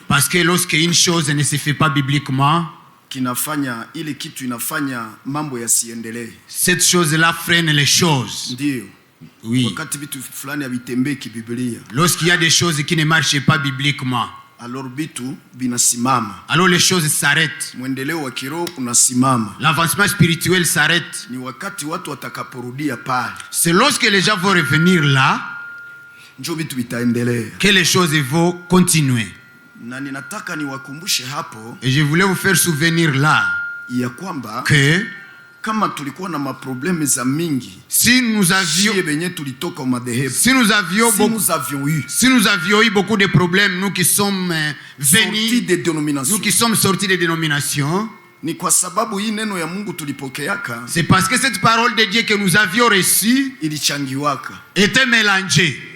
Parce que lorsque une chose ne se fait pas bibliquement, cette chose-là freine les choses. Oui. Lorsqu'il y a des choses qui ne marchent pas bibliquement, alors les choses s'arrêtent. L'avancement spirituel s'arrête. C'est lorsque les gens vont revenir là que les choses vont continuer. Et je voulais vous faire souvenir là que si nous avions eu beaucoup de problèmes, nous qui sommes venus, nous qui sommes sortis des dénominations, c'est parce que cette parole de Dieu que nous avions reçue était mélangée.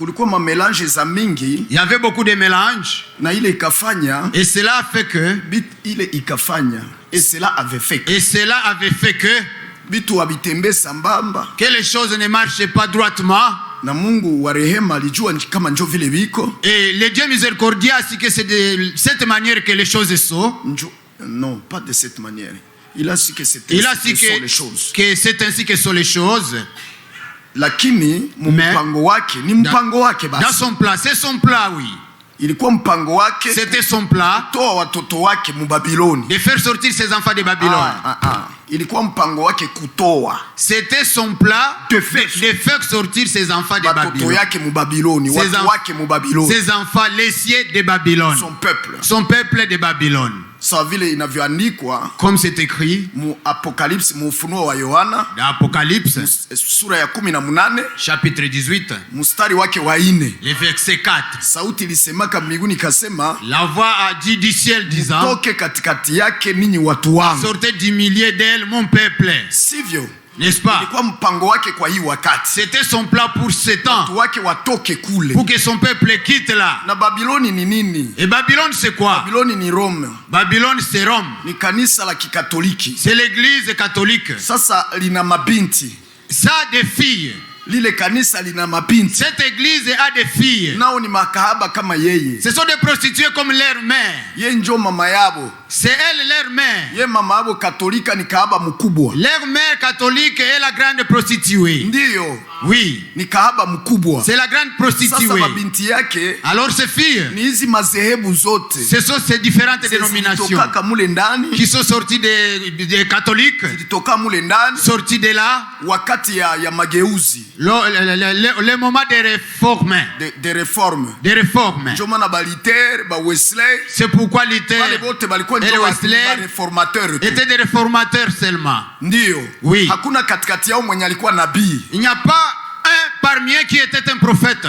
Il y avait beaucoup de mélanges. Et cela a fait que cela avait fait que les choses ne marchaient pas droitement. Et le Dieu miséricordieux a dit que c'est de cette manière que les choses sont. Non, pas de cette manière. Il a dit que c'est ainsi que sont les choses. Lakini mpango wake ni mpango wake basi. Dans son plan, c'est son plan, oui. Ilikuwa mpango wake, c'était son plan, toa watoto wake mu Babiloni, de faire sortir ses enfants de Babylone. Ilikuwa mpango wake kutoa, c'était son plan de faire sortir ses enfants de Babylone. Watoto yake mu Babiloni, watu wake mu Babiloni, ses enfants laissés de Babylone, son peuple de Babylone. Comme c'est écrit mu Apocalypse, mu Ufunuo wa Yohana, dans Apocalypse sura ya 18 chapitre 18 mstari wake wa 4, le verset 4, sauti ilisemaka mbinguni kasema, la voix a dit du ciel disant, toke katikati yake ninyi watu wangu, sortez du milieu d'elle mon peuple. Sivyo? N'est-ce pas? C'était son plan pour ce temps, pour que son peuple quitte là. Et Babylone c'est quoi? Babylone c'est Rome. C'est l'église catholique. Ça a des filles. Cette église a des filles. Ce sont des prostituées comme leur mère. C'est elle leur mère. Leur mère catholique est la grande prostituée. Oui. C'est la grande prostituée. Alors ces filles, ce sont ces différentes dénominations qui sont sorties des catholiques, sorties de là, le moment des réformes. C'est pourquoi Luther et Wesley étaient des réformateurs seulement. Oui. Il n'y a pas un parmi eux qui était un prophète.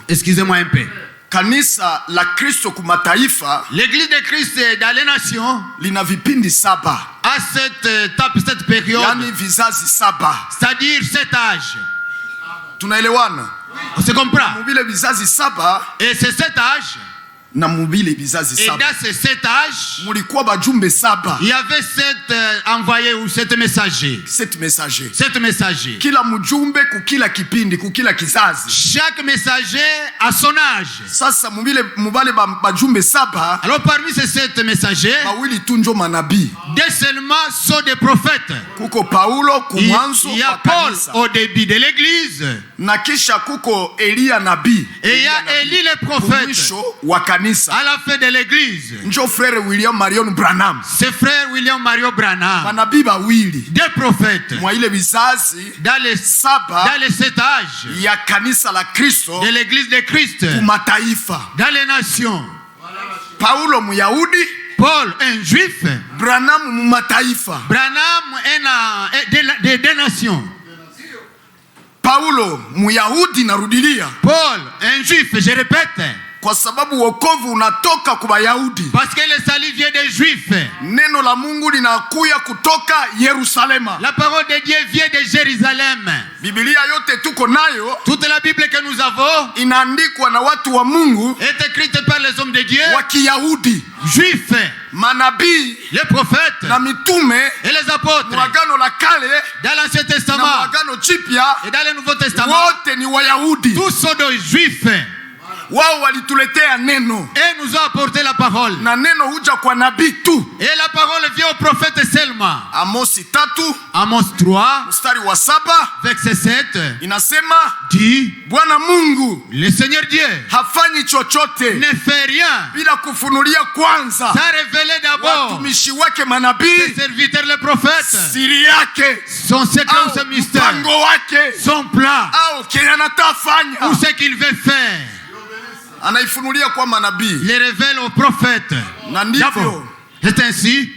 Excusez-moi un peu. Kanisa la Kristo kumataifa, l'église de Christ dans les nations, lina vipindi 7 à cette période, yani vizazi 7, c'est-à-dire 7 âges. Tunaelewana? On se comprend? Mubile vizazi 7, et c'est 7 âges. Na mubile bizazi 7. Et dans ces 7 âges, mulikuwa bajumbe 7. Il y avait 7 envoyés ou 7 messagers. 7 messagers. 7 messagers. Kila mjumbe kukila kipindi, kukila kizazi. Chaque messager a son âge. Sasa mubale bajumbe 7. Alors parmi ces 7 messagers, mawili tunjo manabii. 2 seulement sont des prophètes. Kuko Paulo kumwanzo. Il y a Paul au début de l'église. Na kisha kuko Elia nabii. Et il y a Élie le prophète. À la fin de l'église, frère William Marion Branham, c'est frère William Marion Branham, manabii bawili, des prophètes, mwa ile vizazi dans les 7 âges ya kanisa la Kristo, de l'église de Christ, kumataifa, dans les nations. Paulo Muyahudi, Paul un juif, Branham mumataifa. Branham des nations. Paulo Muyahudi, narudilia, Paul un juif, je répète, kwa sababu wokovu unatoka kwa Wayahudi. Parce que le salut vient des Juifs. Neno la Mungu linakuya kutoka Yerusalema. La parole de Dieu vient de Jérusalem. Biblia yote tuko nayo, toute la Bible que nous avons, inaandikwa na watu wa Mungu, est écrite par les hommes de Dieu, wa Kiyahudi, Juifs, manabii, les prophètes, na mitume, et les apôtres. Agano la Kale, dans l'Ancien Testament, na Agano Jipya et dans le Nouveau Testament, wote ni Wayahudi. tous sont des Juifs. Wao walituletea neno. Et nous ont apporté la parole. Na neno huja kwa nabii tu. Et la parole vient au prophète seulement. Amosi 3, Amos 3, mstari wa 7, verset 7, inasema dit, Bwana Mungu le Seigneur Dieu hafanyi chochote ne fait rien bila kufunulia kwanza sans révéler d'abord watumishi wake manabii ses serviteurs les prophètes, siri yake son secret ou au son mystère, mpango wake son plan au kile anatafanya. ou ce qu'il veut faire. Anaifunulia kwa manabii. Les révèle aux prophètes. Na ndivyo c'est ainsi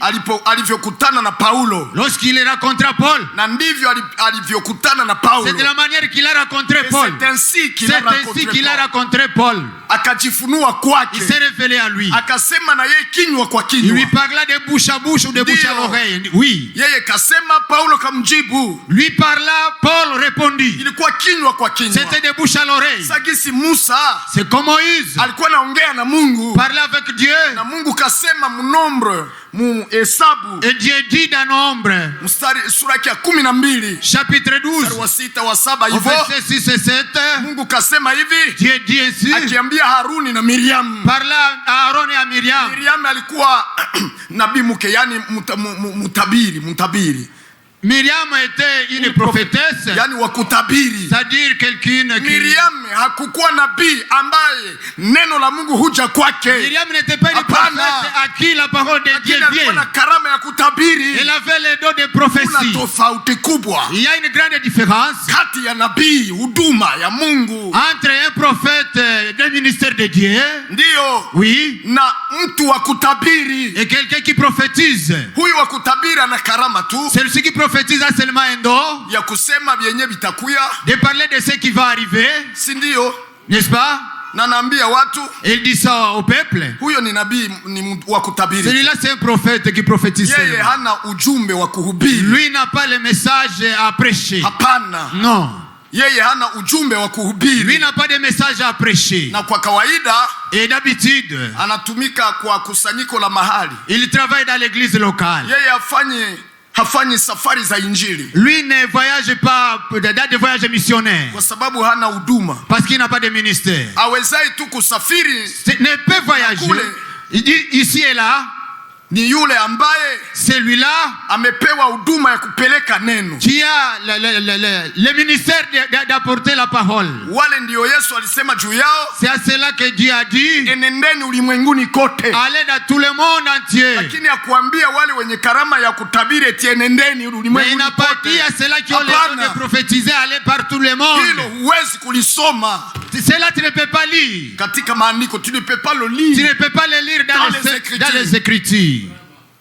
alivyokutana na Paulo. Lorsqu'il rencontra Paul, Na ndivyo alivyokutana na Paulo. c'est de la manière qu'il a rencontré Paul. C'est ainsi qu'il a rencontré Paul. Akajifunua kwake. Il s'est révélé à lui. Akasema na yeye kinywa kwa Il kinywa. lui parla de bouche à bouche ou de bouche à l'oreille. Oui. Yeye kasema, Paulo kamjibu. Lui parla, Paul répondit. Ilikuwa kinywa kwa kinywa. C'était de bouche à l'oreille. Sagisi Musa, c'est comme Moïse. Alikuwa naongea na Mungu. Parlait avec Dieu. Na Mungu kasema mnombre, muhesabu. Et Dieu dit dans nombre. Mstari sura ya 12. Chapitre 12. Mstari wa 6 wa 7 hivyo. Verset 6 et 7. Mungu kasema hivi. Dieu dit ainsi. Akiambia Haruni na Miriam. Parla à Aaron et à Miriam. Miriam alikuwa nabii mke, yani mtabiri. Miriam était une prophétesse, yani wa kutabiri. c'est-à-dire quelqu'un qui... Miriam hakukuwa nabii ambaye neno la Mungu huja kwake. Miriam n'était pas une prophète à qui la parole de Dieu vient. Alikuwa na karama ya kutabiri. Elle avait les dons de prophétie. Kuna tofauti kubwa. Il y a une grande différence kati ya nabii, huduma ya Mungu, entre un prophète d'un ministère de Dieu, ndio, oui, na mtu wa kutabiri, et quelqu'un qui prophétise. Huyu wa kutabiri ana karama tu. Celui qui prophétise a seulement un don ya kusema vyenye vitakuya, de parler de ce qui va arriver, si ndio? N'est-ce pas? Na naambia watu, il dit ça au peuple. Huyo ni nabii, ni wa kutabiri. Celui-là c'est un prophète qui prophétise. Yeye hana ujumbe wa kuhubiri. Lui n'a pas le message à prêcher. Hapana. Non. Yeye hana ujumbe wa kuhubiri. Lui n'a pas de message à prêcher. Na kwa kawaida, et d'habitude, anatumika kwa kusanyiko la mahali. Il travaille dans l'église locale. Yeye hafanyi safari za injili. Lui ne voyage pas dans des voyages missionnaires. Kwa sababu hana huduma. Parce qu'il n'a pas de ministère. Awezai tu kusafiri. Ne peut voyager. Il dit ici et là. Ni yule ambaye celui-là amepewa huduma ya kupeleka neno. Qui a le ministère d'apporter la parole. Wale ndio Yesu alisema juu yao. C'est à cela que Dieu a dit. Enendeni ulimwenguni kote. Allez dans tout le monde entier. Lakini akuambia wale wenye karama ya kutabiri eti enendeni ulimwenguni kote. Mais il n'a pas dit à ceux-là qui ont le don de prophétiser aller par tout le monde. Hilo huwezi kulisoma. Cela tu ne peux pas lire. Katika maandiko tu ne peux pas le lire. Tu ne peux pas le lire dans les écritures.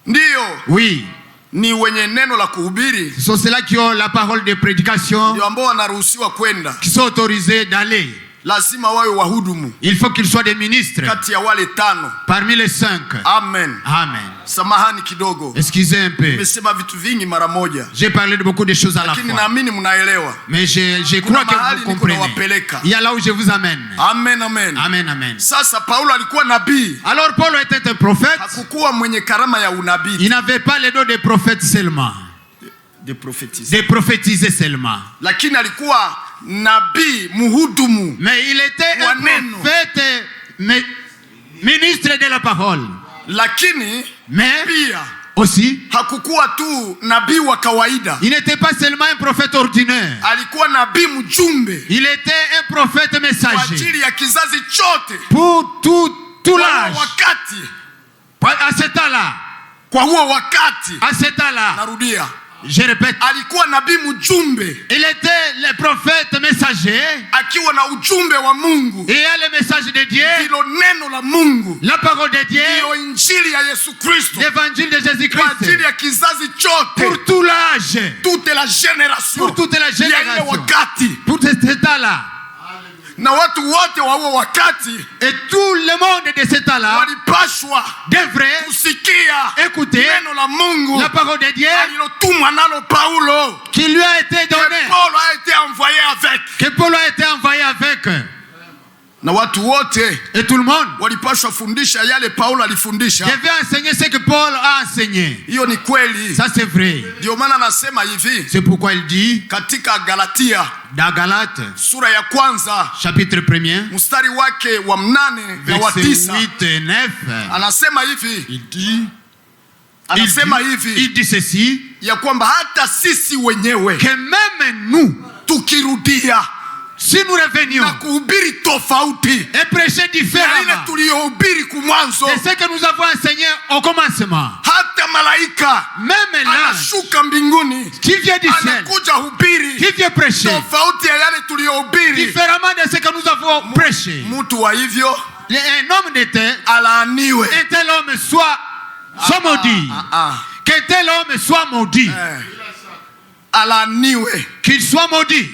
Ndio. Oui. Ni wenye neno la kuhubiri. Ce sont ceux-là qui ont la parole de prédication. Ndio ambao wanaruhusiwa kwenda. Qui sont autorisés d'aller. Lazima wawe wahudumu. Il faut qu'ils soient des ministres. Kati ya wale 5. Parmi les 5. Amen. Amen. Samahani kidogo. Excusez un peu. Nimesema vitu vingi mara moja. J'ai parlé de beaucoup de choses à la fois. Lakini naamini mnaelewa. Mais je crois que vous comprenez. Il y a là où je vous amène. Amen, amen. Amen, amen. Sasa Paulo alikuwa nabii. Alors Paul était un prophète. Hakukuwa mwenye karama ya unabii. Il n'avait pas le don de prophète seulement. De prophétiser. De prophétiser seulement. Lakini alikuwa nabii muhudumu. Mais il était un prophète, mais ministre de la parole. Lakini mais pia aussi hakukuwa tu nabii wa kawaida. Il n'était pas seulement un prophète ordinaire. Alikuwa nabii mjumbe. Il était un prophète messager. Kwa ajili ya kizazi chote. Pour tout l'âge. Wakati. À ce temps-là. Kwa huo wakati. À ce temps-là. Narudia. Je répète. Alikuwa nabii mjumbe. Il était le prophète messager. Akiwa na ujumbe wa Mungu. Et il y a le message de Dieu. Ndilo neno la Mungu. La parole de Dieu. Ndio injili ya Yesu Kristo. L'évangile de Jésus-Christ. Kwa ajili ya kizazi chote. Pour tout l'âge. Toute la génération. Pour toute la génération. Wakati. Pour ce temps-là. Na watu wote wa huo wakati, et tout le monde de ce temps-là, walipashwa devrait kusikia écouter neno la Mungu, la parole de Dieu, alilotumwa nalo Paulo, qui lui a été donné, que Paul a été envoyé avec. Que Paul a été envoyé avec. Na Na watu wote, et tout le monde, walipaswa fundisha yale Paulo alifundisha. devait enseigner ce que Paul a enseigné. Hiyo ni kweli. Ça c'est vrai. Ndio maana anasema hivi. C'est pourquoi il dit katika Galatia, dans Galates, sura ya kwanza, chapitre 1er, mstari wake wa 8 na wa 9, 8 et 9, anasema hivi. Il dit ceci, ya kwamba hata sisi wenyewe que même nous, tukirudia, si nous revenions na kuhubiri tofauti et prêcher différemment de ce que nous avons enseigné au commencement, hata malaika même anashuka mbinguni qui vient du ciel, anakuja hubiri qui vient prêcher tofauti ya yale tuliyohubiri, différemment de ce que nous avons prêché. Mtu wa hivyo, Un homme d'était, alaaniwe. un tel homme soit maudit. Que tel homme soit maudit. Alaaniwe. Qu'il soit maudit.